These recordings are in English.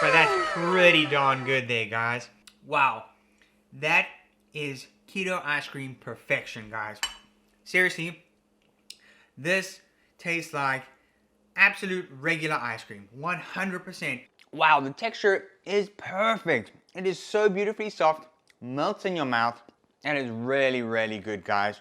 But that's pretty darn good there, guys. Wow. That is keto ice cream perfection, guys. Seriously, this tastes like absolute regular ice cream. 100%. Wow, the texture is perfect. It is so beautifully soft, melts in your mouth, and is really, really good, guys.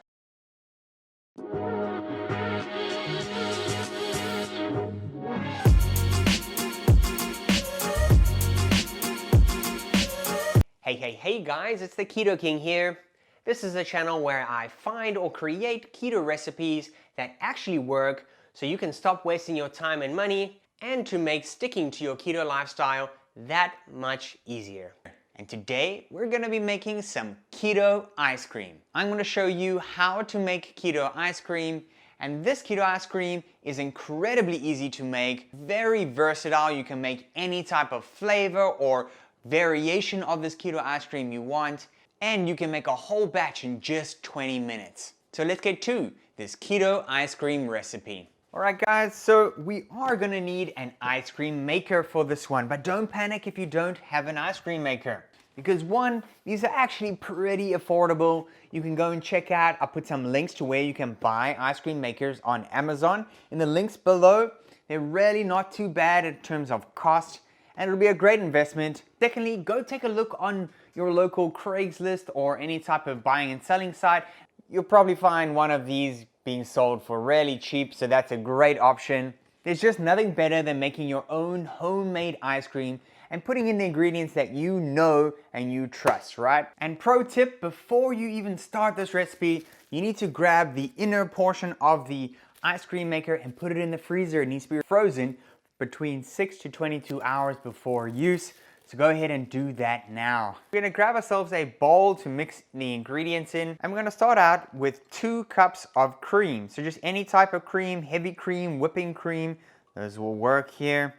Hey guys, it's the Keto King here. This is a channel where I find or create keto recipes that actually work so you can stop wasting your time and money and to make sticking to your keto lifestyle that much easier. And today we're going to be making some keto ice cream. I'm going to show you how to make keto ice cream, and this keto ice cream is incredibly easy to make, very versatile. You can make any type of flavor or variation of this keto ice cream you want, and you can make a whole batch in just 20 minutes. So let's get to this keto ice cream recipe. Alright guys, so we are going to need an ice cream maker for this one, but don't panic if you don't have an ice cream maker. Because one, these are actually pretty affordable. You can go and check out, I'll put some links to where you can buy ice cream makers on Amazon in the links below. They're really not too bad in terms of cost, and it'll be a great investment. Secondly, go take a look on your local Craigslist or any type of buying and selling site. You'll probably find one of these being sold for really cheap, so that's a great option. There's just nothing better than making your own homemade ice cream and putting in the ingredients that you know and you trust, right? And pro tip, before you even start this recipe, you need to grab the inner portion of the ice cream maker and put it in the freezer. It needs to be frozen between 6 to 22 hours before use. So go ahead and do that now. We're gonna grab ourselves a bowl to mix the ingredients in. And we're gonna start out with 2 cups of cream. So just any type of cream, heavy cream, whipping cream, those will work here.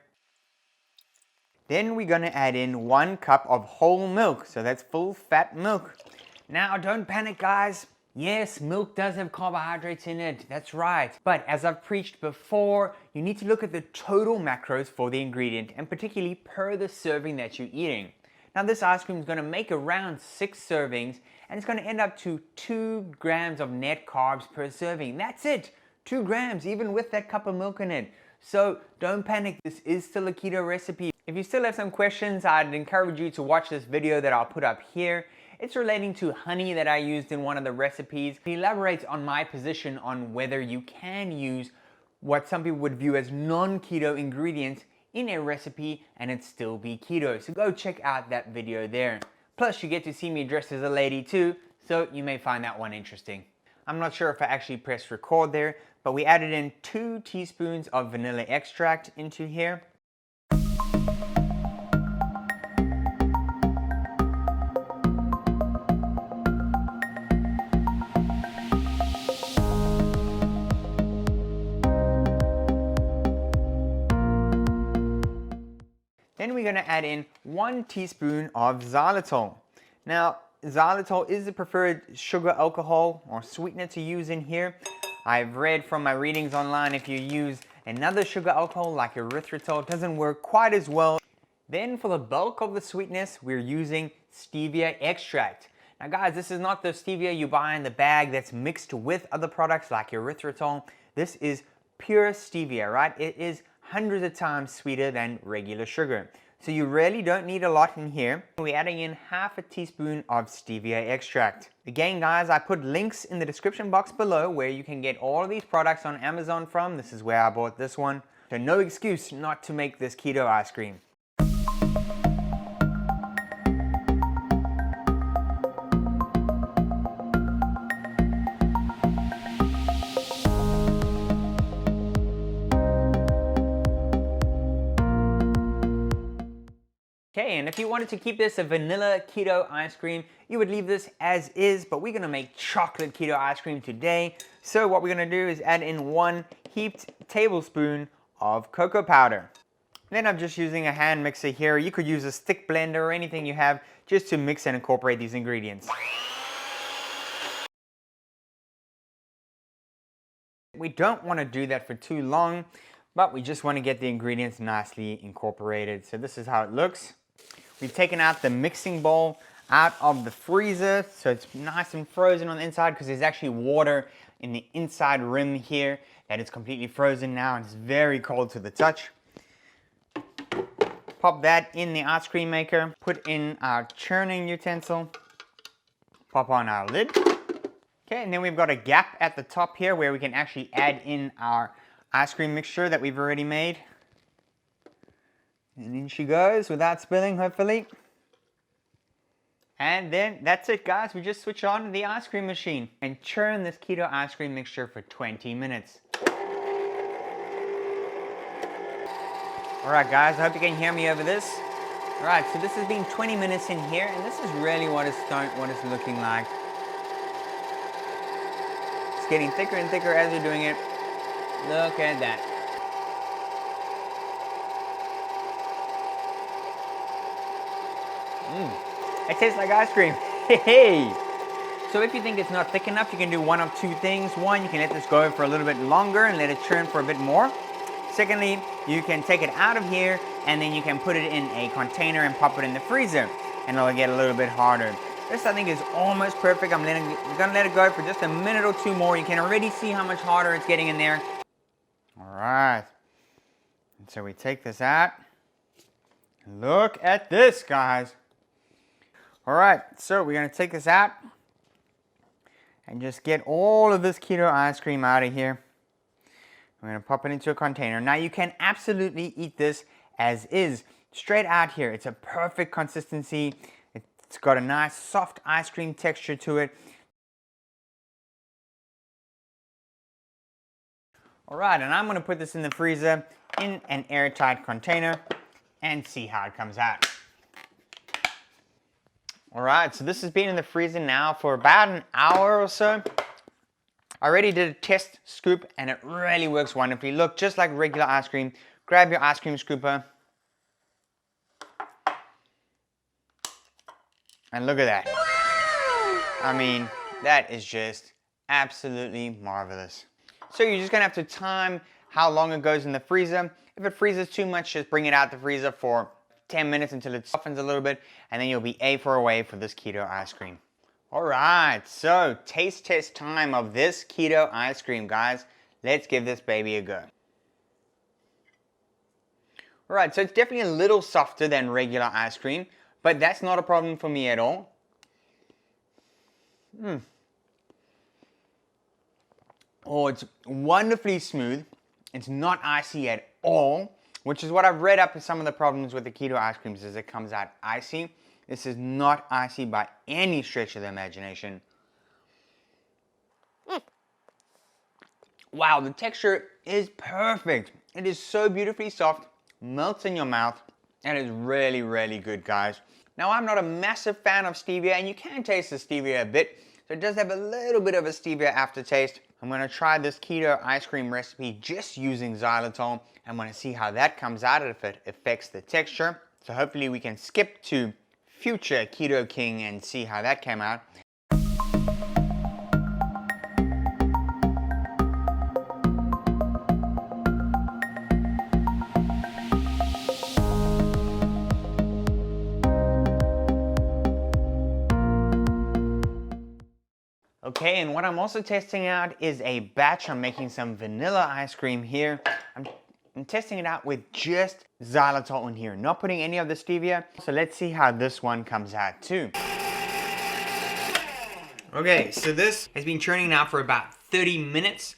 Then we're gonna add in 1 cup of whole milk. So that's full fat milk. Now don't panic guys. Yes, milk does have carbohydrates in it, that's right. But as I've preached before, you need to look at the total macros for the ingredient, and particularly per the serving that you're eating. Now this ice cream is going to make around 6 servings, and it's going to end up to 2 grams of net carbs per serving. That's it, 2 grams, even with that cup of milk in it. So don't panic, this is still a keto recipe. If you still have some questions, I'd encourage you to watch this video that I'll put up here. It's relating to honey that I used in one of the recipes. It elaborates on my position on whether you can use what some people would view as non-keto ingredients in a recipe and it still be keto. So go check out that video there. Plus you get to see me dressed as a lady too, so you may find that one interesting. I'm not sure if I actually pressed record there, but we added in 2 teaspoons of vanilla extract into here. Then we're going to add in 1 teaspoon of xylitol. Now, xylitol is the preferred sugar alcohol or sweetener to use in here. I've read from my readings online if you use another sugar alcohol like erythritol, it doesn't work quite as well. Then for the bulk of the sweetness, we're using stevia extract. Now guys, this is not the stevia you buy in the bag that's mixed with other products like erythritol. This is pure stevia, right? It is hundreds of times sweeter than regular sugar. So you really don't need a lot in here. We're adding in half a teaspoon of stevia extract. Again guys, I put links in the description box below where you can get all of these products on Amazon from. This is where I bought this one. So no excuse not to make this keto ice cream. Okay, and if you wanted to keep this a vanilla keto ice cream, you would leave this as is, but we're gonna make chocolate keto ice cream today. So what we're gonna do is add in 1 heaped tablespoon of cocoa powder. Then I'm just using a hand mixer here. You could use a stick blender or anything you have just to mix and incorporate these ingredients. We don't want to do that for too long, but we just want to get the ingredients nicely incorporated. So this is how it looks. We've taken out the mixing bowl out of the freezer, so it's nice and frozen on the inside because there's actually water in the inside rim here that is completely frozen now and it's very cold to the touch. Pop that in the ice cream maker, put in our churning utensil, pop on our lid. Okay, and then we've got a gap at the top here where we can actually add in our ice cream mixture that we've already made. And in she goes without spilling, hopefully. And then that's it, guys. We just switch on the ice cream machine and churn this keto ice cream mixture for 20 minutes. Alright guys, I hope you can hear me over this. Alright, so this has been 20 minutes in here, and this is really what it's looking like. It's getting thicker and thicker as we're doing it. Look at that. It tastes like ice cream. Hey! So if you think it's not thick enough, you can do one of two things. One, you can let this go for a little bit longer and let it churn for a bit more. Secondly, you can take it out of here and then you can put it in a container and pop it in the freezer and it'll get a little bit harder. This I think is almost perfect. I'm gonna let it go for just a minute or two more. You can already see how much harder it's getting in there. All right, and so we take this out. Look at this, guys. All right, so we're gonna take this out and just get all of this keto ice cream out of here. We're going to pop it into a container. Now you can absolutely eat this as is, straight out here. It's a perfect consistency. It's got a nice soft ice cream texture to it. All right, and I'm going to put this in the freezer in an airtight container and see how it comes out. All right, so this has been in the freezer now for about an hour or so. I already did a test scoop and it really works wonderfully. Look, just like regular ice cream. Grab your ice cream scooper. And look at that. I mean, that is just absolutely marvelous. So you're just gonna have to time how long it goes in the freezer. If it freezes too much, just bring it out the freezer for 10 minutes until it softens a little bit, and then you'll be away for this keto ice cream. All right, so taste test time of this keto ice cream, guys. Let's give this baby a go. All right, so it's definitely a little softer than regular ice cream, but that's not a problem for me at all. Oh, it's wonderfully smooth. It's not icy at all, which is what I've read up with some of the problems with the keto ice creams is it comes out icy. This is not icy by any stretch of the imagination. Wow, the texture is perfect. It is so beautifully soft, melts in your mouth, and is really, really good, guys. Now, I'm not a massive fan of stevia, and you can taste the stevia a bit, so it does have a little bit of a stevia aftertaste. I'm gonna try this keto ice cream recipe just using xylitol. I'm gonna see how that comes out, if it affects the texture. So hopefully we can skip to future Keto King and see how that came out. Okay, and what I'm also testing out is a batch. I'm making some vanilla ice cream here. I'm testing it out with just xylitol in here, not putting any of the stevia. So let's see how this one comes out too. Okay, so this has been churning now for about 30 minutes.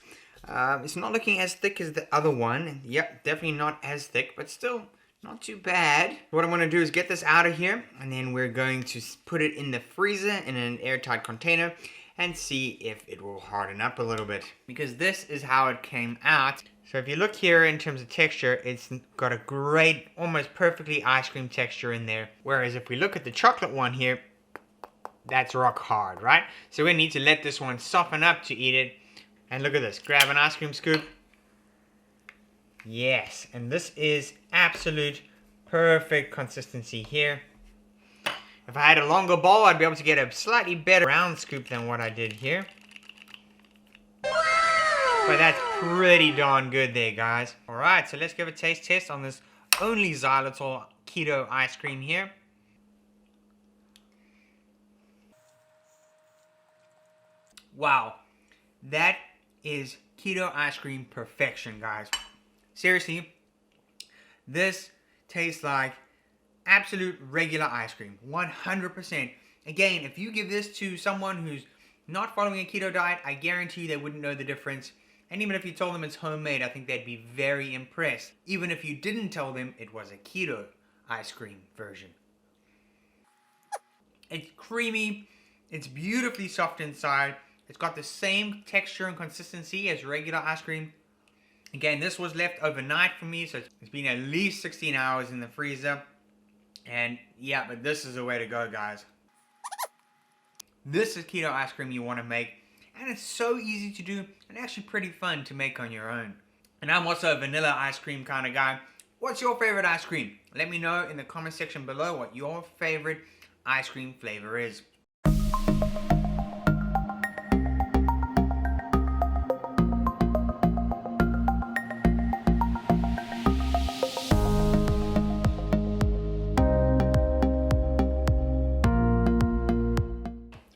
It's not looking as thick as the other one. Yep, definitely not as thick, but still not too bad. What I'm gonna do is get this out of here, and then we're going to put it in the freezer in an airtight container and see if it will harden up a little bit. Because this is how it came out. So if you look here in terms of texture, it's got a great, almost perfectly ice cream texture in there. Whereas if we look at the chocolate one here, that's rock hard, right? So we need to let this one soften up to eat it. And look at this, grab an ice cream scoop. Yes, and this is absolute perfect consistency here. If I had a longer bowl, I'd be able to get a slightly better round scoop than what I did here. But that's pretty darn good there, guys. Alright, so let's give a taste test on this only xylitol keto ice cream here. Wow, that is keto ice cream perfection, guys. Seriously, this tastes like absolute regular ice cream, 100%. Again, if you give this to someone who's not following a keto diet, I guarantee you they wouldn't know the difference. And even if you told them it's homemade, I think they'd be very impressed. Even if you didn't tell them it was a keto ice cream version. It's creamy, it's beautifully soft inside, it's got the same texture and consistency as regular ice cream. Again, this was left overnight for me, so it's been at least 16 hours in the freezer. And yeah, but this is the way to go, guys. This is keto ice cream you want to make, and it's so easy to do and actually pretty fun to make on your own. And I'm also a vanilla ice cream kind of guy. What's your favorite ice cream? Let me know in the comment section below what your favorite ice cream flavor is.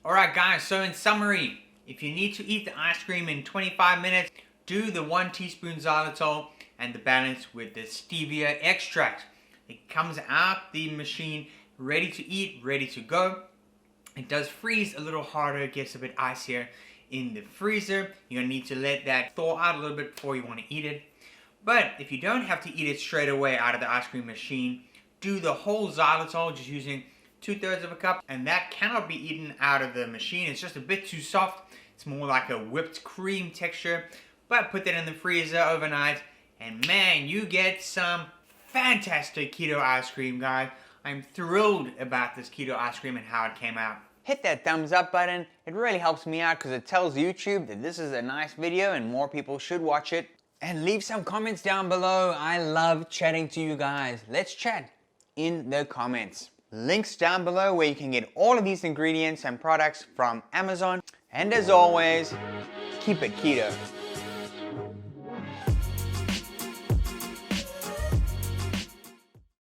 Alright guys, so in summary, if you need to eat the ice cream in 25 minutes, do the 1 teaspoon xylitol and the balance with the stevia extract. It comes out the machine ready to eat, ready to go. It does freeze a little harder, it gets a bit icier in the freezer. You're going to need to let that thaw out a little bit before you want to eat it. But if you don't have to eat it straight away out of the ice cream machine, do the whole xylitol just using 2/3 of a cup, and that cannot be eaten out of the machine. It's just a bit too soft. It's more like a whipped cream texture. But put that in the freezer overnight, and man, you get some fantastic keto ice cream, guys. I'm thrilled about this keto ice cream and how it came out. Hit that thumbs up button. It really helps me out because it tells YouTube that this is a nice video and more people should watch it. And leave some comments down below. I love chatting to you guys. Let's chat in the comments. Links down below where you can get all of these ingredients and products from Amazon. And as always, keep it keto.